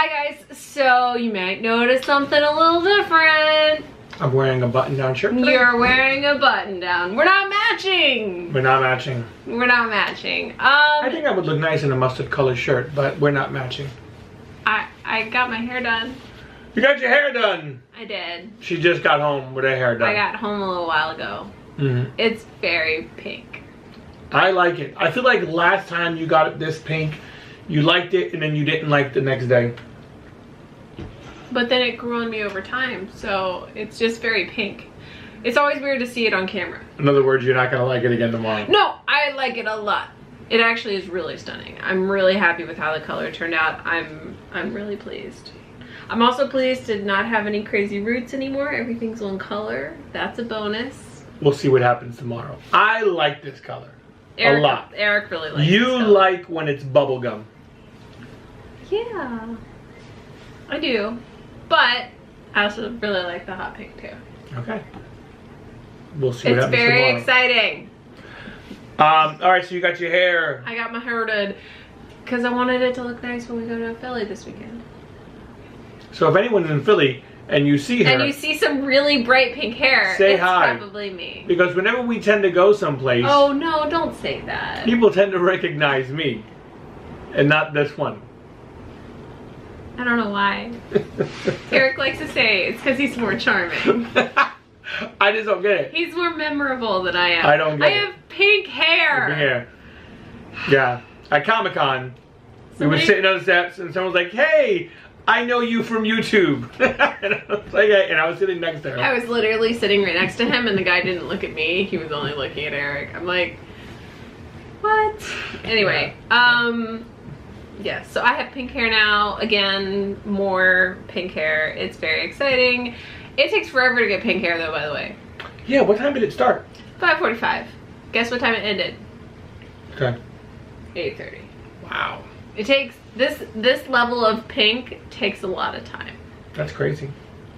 Hi guys, so you might notice something a little different. I'm wearing a button-down shirt today. You're wearing a button-down. We're not matching. We're not matching. We're not matching. I think I would look nice in a mustard colored shirt, but we're not matching. I got my hair done. You got your hair done. I did. She just got home with her hair done. I got home a little while ago. It's very pink. I like it. I feel like last time you got it this pink, you liked it and then you didn't like it the next day. But then it grew on me over time, so it's just very pink. It's always weird to see it on camera. In other words, you're not gonna like it again tomorrow. No, I like it a lot. It actually is really stunning. I'm really happy with how the color turned out. I'm really pleased. I'm also pleased to not have any crazy roots anymore. Everything's one color. That's a bonus. We'll see what happens tomorrow. I like this color a lot. Eric really likes You this color. like when it's bubblegum. Yeah, I do. But I also really like the hot pink too. Okay. We'll see what It's happens very tomorrow. exciting. Alright, so you got your hair. I got my hair done because I wanted it to look nice when we go to Philly this weekend. So if anyone's in Philly and you see her, And you see some really bright pink hair, say it's hi. probably me. Because whenever we tend to go someplace, Oh no, don't say that. people tend to recognize me and not this one. I don't know why. Eric likes to say it's because he's more charming. I just don't get it. He's more memorable than I am. I don't get it. I have pink hair. Pink hair. Yeah. At Comic-Con, we were sitting on the steps and someone was like, hey, I know you from YouTube. And I was like, hey, and I was sitting next to her. I was literally sitting right next to him and the guy didn't look at me. He was only looking at Eric. I'm like, what? Anyway, yeah, so I have pink hair now. Again, more pink hair. It's very exciting. It takes forever to get pink hair though, by the way. Yeah, what time did it start? 5:45. Guess what time it ended? Okay. 8:30. Wow. It takes, this level of pink takes a lot of time. That's crazy.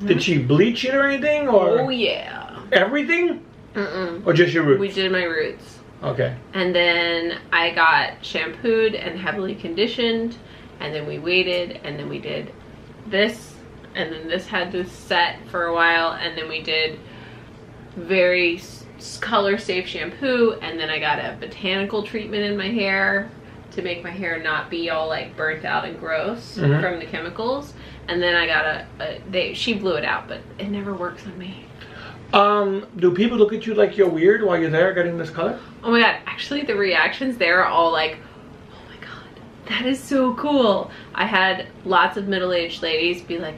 Did she bleach it or anything? Or Oh yeah. everything? Mm-mm. Or just your roots? We did my roots. Okay. And then I got shampooed and heavily conditioned, and then we waited, and then we did this, and then this had to set for a while, and then we did very color safe shampoo, and then I got a botanical treatment in my hair to make my hair not be all like burnt out and gross from the chemicals, and then I got she blew it out, but it never works on me. Do people look at you like you're weird while you're there getting this color? Oh my god, actually the reactions there are all like, oh my god, that is so cool. I had lots of middle-aged ladies be like,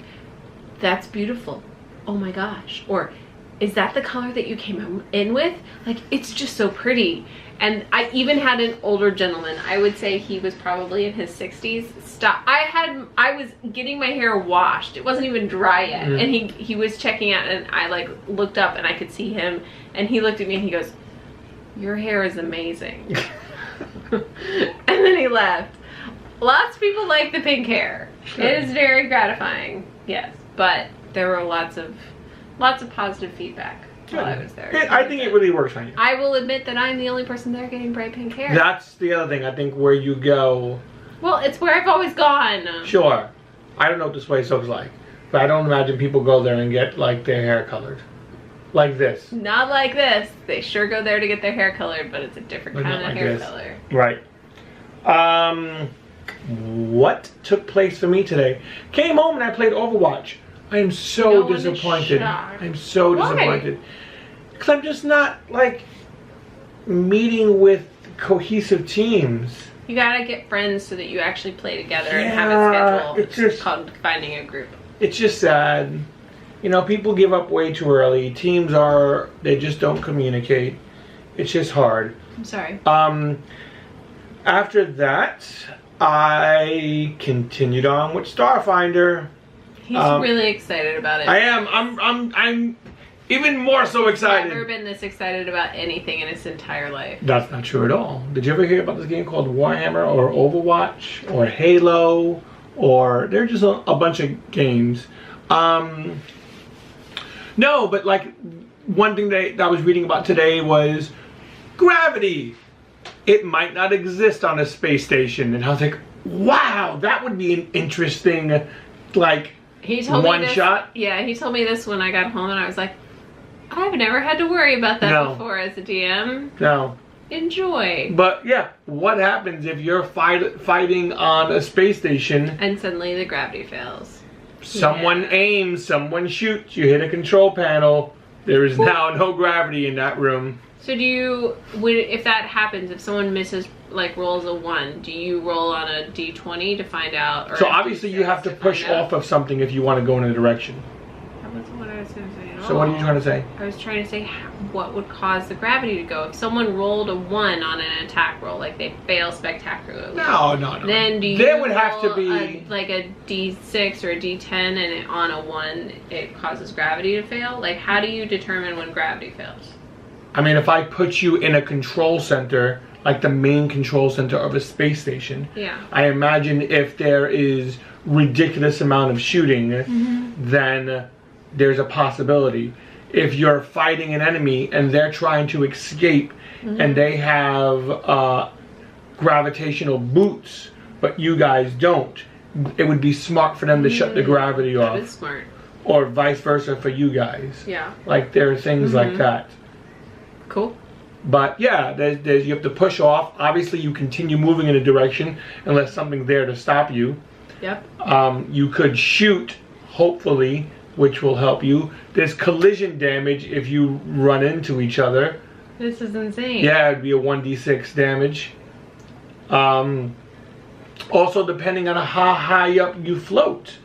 that's beautiful, oh my gosh, or is that the color that you came in with? Like, it's just so pretty. And I even had an older gentleman, I would say he was probably in his 60s, stop. I was getting my hair washed, it wasn't even dry yet, and he was checking out, and I like looked up and I could see him, and he looked at me and he goes, your hair is amazing. And then he left. Lots of people like the pink hair. Sure. It is very gratifying, yes, but there were lots of positive feedback while I was there. I think it really works on you. I will admit that I'm the only person there getting bright pink hair. That's the other thing. I think where you go. Well, it's where I've always gone. Sure. I don't know what this place looks like, but I don't imagine people go there and get like their hair colored. Like this. Not like this. They sure go there to get their hair colored, but it's a different kind of hair color. Right. What took place for me today? Came home and I played Overwatch. I am so disappointed. I'm so disappointed. Because I'm just not like meeting with cohesive teams. You gotta get friends so that you actually play together and have a schedule. It's just called finding a group. It's just sad. You know, people give up way too early. Teams they just don't communicate. It's just hard. I'm sorry. After that, I continued on with Starfinder. He's really excited about it. I am. I'm even more so excited. I've never been this excited about anything in his entire life. That's not true at all. Did you ever hear about this game called Warhammer or Overwatch or Halo? Or they're just a bunch of games. No, but like one thing that I was reading about today was gravity. It might not exist on a space station, and I was like, wow, that would be an interesting, like, he told one me this, shot. Yeah, he told me this when I got home, and I was like, I've never had to worry about that before as a DM. No. Enjoy. But yeah, what happens if you're fighting on a space station and suddenly the gravity fails? Someone aims, someone shoots, you hit a control panel. There is now no gravity in that room. So do you, if that happens, if someone misses, like rolls a 1, do you roll on a d20 to find out? Or so obviously you have to push off of something if you want to go in a direction. That wasn't what I was going to say at all. So what are you trying to say? I was trying to say what would cause the gravity to go. If someone rolled a 1 on an attack roll, like they fail spectacularly. No. Then do you there would have to be like a d6 or a d10 and on a 1 it causes gravity to fail? Like how do you determine when gravity fails? I mean, if I put you in a control center, like the main control center of a space station, I imagine if there is ridiculous amount of shooting, then there's a possibility. If you're fighting an enemy and they're trying to escape and they have gravitational boots, but you guys don't, it would be smart for them to shut the gravity off. That is smart. Or vice versa for you guys. Yeah. Like there are things like that. Cool. But yeah, you have to push off. Obviously, you continue moving in a direction unless something's there to stop you. Yep. You could shoot, hopefully, which will help you. There's collision damage if you run into each other. This is insane. Yeah, it'd be a 1d6 damage. Also, depending on how high up you float.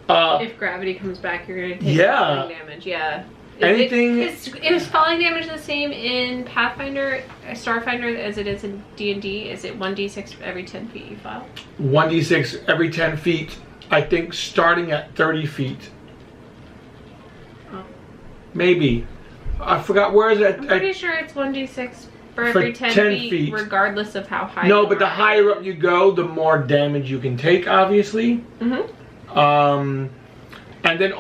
If gravity comes back, you're going to take falling damage. Yeah. Is falling damage the same in Pathfinder, Starfinder, as it is in D&D? Is it 1d6 every 10 feet you fall? 1d6 every 10 feet, I think starting at 30 feet. Oh. Maybe. I forgot, where is it? I'm pretty sure it's 1d6 for every 10 feet, regardless of how high No, but the higher up you go, the more damage you can take, obviously. And then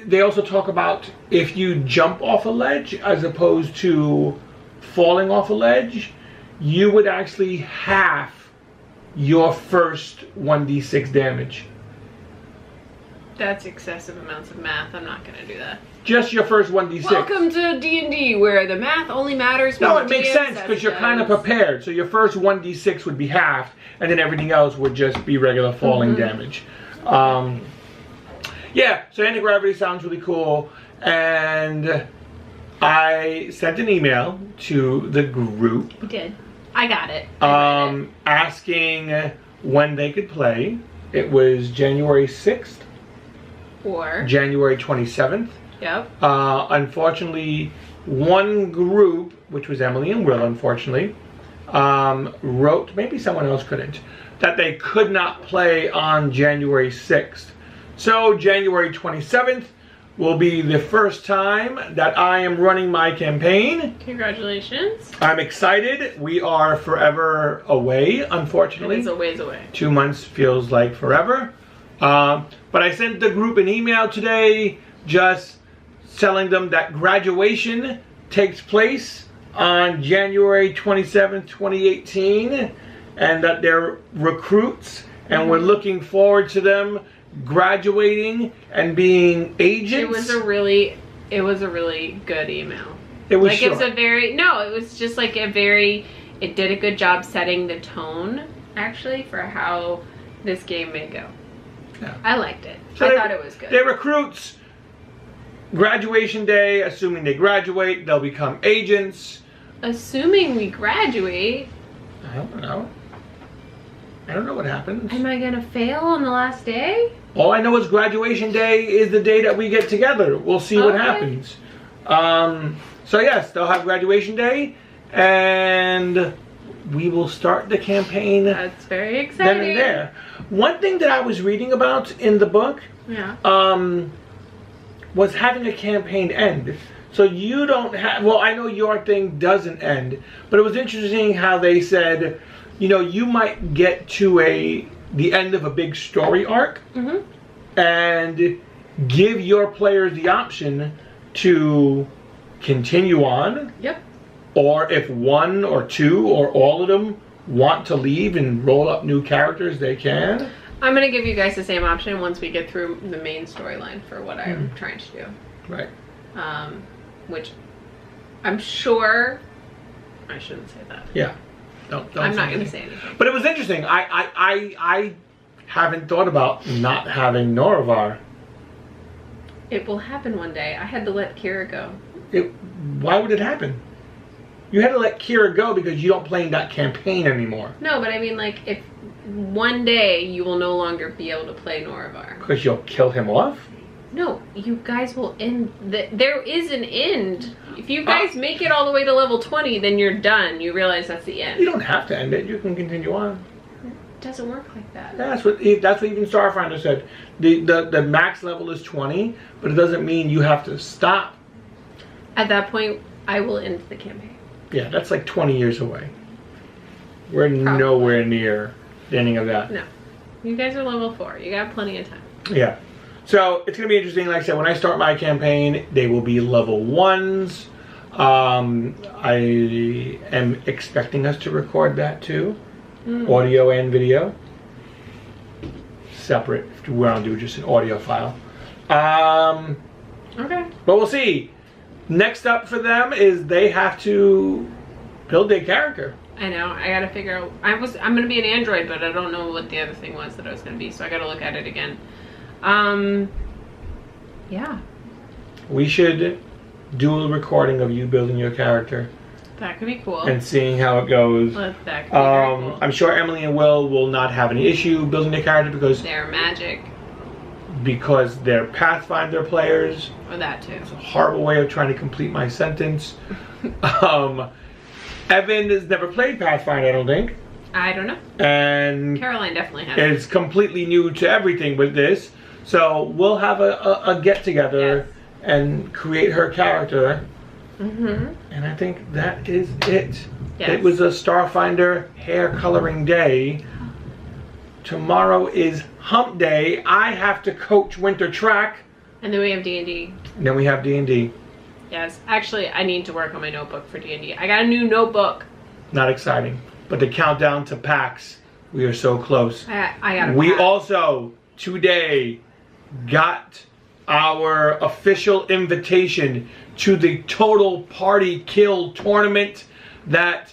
they also talk about if you jump off a ledge as opposed to falling off a ledge, you would actually half your first 1d6 damage. That's excessive amounts of math. I'm not going to do that. Just your first 1d6. Welcome to D&D, where the math only matters when it makes sense because you're kind of prepared. So your first 1d6 would be halved, and then everything else would just be regular falling damage. Yeah, so anti-gravity sounds really cool, and I sent an email to the group. You did. I got it. Asking when they could play. It was January 6th. Or January 27th. Yep. Unfortunately, one group, which was Emily and Will, unfortunately, wrote, maybe someone else couldn't, that they could not play on January 6th. So January 27th will be the first time that I am running my campaign. Congratulations. I'm excited. We are forever away, unfortunately. It is a ways away. 2 months feels like forever. But I sent the group an email today just telling them that graduation takes place on January 27th, 2018, and that they're recruits, and we're looking forward to them graduating and being agents. It was a really good email. It was like short. It was it was just like it did a good job setting the tone actually for how this game may go. Yeah. I liked it. So I thought it was good. They're recruits. Graduation day, assuming they graduate, they'll become agents. Assuming we graduate. I don't know. I don't know what happens. Am I gonna fail on the last day? All I know is graduation day is the day that we get together. We'll see what happens. So yes, they'll have graduation day, and we will start the campaign. That's very exciting. Then and there. One thing that I was reading about in the book, was having a campaign end. So you don't have. Well, I know your thing doesn't end, but it was interesting how they said, you know, you might get to the end of a big story arc and give your players the option to continue on. Yep. Or if one or two or all of them want to leave and roll up new characters, they can. I'm going to give you guys the same option once we get through the main storyline for what I'm trying to do. Right. Which I'm sure I shouldn't say that. Yeah. Don't I'm not going to say anything. But it was interesting. I haven't thought about not having Noravar. It will happen one day. I had to let Kira go. Why would it happen? You had to let Kira go because you don't play in that campaign anymore. No, but I mean, like, if one day you will no longer be able to play Noravar. Because you'll kill him off? No, you guys will end. There is an end. If you guys make it all the way to level 20, then you're done. You realize that's the end. You don't have to end it. You can continue on. It doesn't work like that. That's what even Starfinder said. The max level is 20, but it doesn't mean you have to stop. At that point, I will end the campaign. Yeah, that's like 20 years away. We're nowhere near the ending of that. No. You guys are level 4. You got plenty of time. Yeah. So it's going to be interesting. Like I said, when I start my campaign, they will be level 1s. I am expecting us to record that too. Audio and video. Separate. If we want to do just an audio file. Okay. But we'll see. Next up for them is they have to build their character. I know. I gotta figure out. I'm gonna be an android, but I don't know what the other thing was that I was gonna be. So I gotta look at it again. Yeah. We should do a recording of you building your character. That could be cool. And seeing how it goes. That could be very cool. I'm sure Emily and Will not have any issue building their character because they're magic. Because they're Pathfinder players. Or that too. It's a horrible way of trying to complete my sentence. Evan has never played Pathfinder, I don't think. I don't know. And Caroline definitely has. It's completely new to everything with this. So we'll have a get together and create her character. And I think that is it. Yes. It was a Starfinder hair coloring day. Tomorrow is hump day. I have to coach winter track. And then we have D&D. And then we have D&D. Yes. Actually, I need to work on my notebook for D&D. I got a new notebook. Not exciting. But the countdown to PAX, we are so close. I got We also, today, got our official invitation to the Total Party Kill tournament that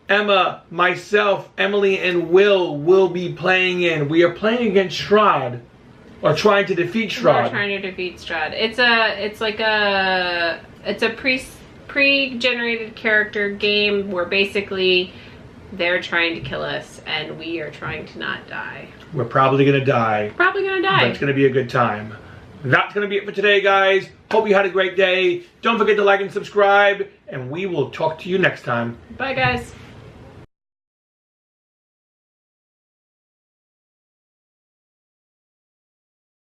Emma, myself, Emily, and Will be playing in. We are playing against Strahd, or trying to defeat Strahd. We're trying to defeat Strahd. It's a pre-generated character game where basically they're trying to kill us and we are trying to not die. We're probably gonna die. Probably gonna die. But it's gonna be a good time. That's gonna be it for today, guys. Hope you had a great day. Don't forget to like and subscribe, and we will talk to you next time. Bye, guys.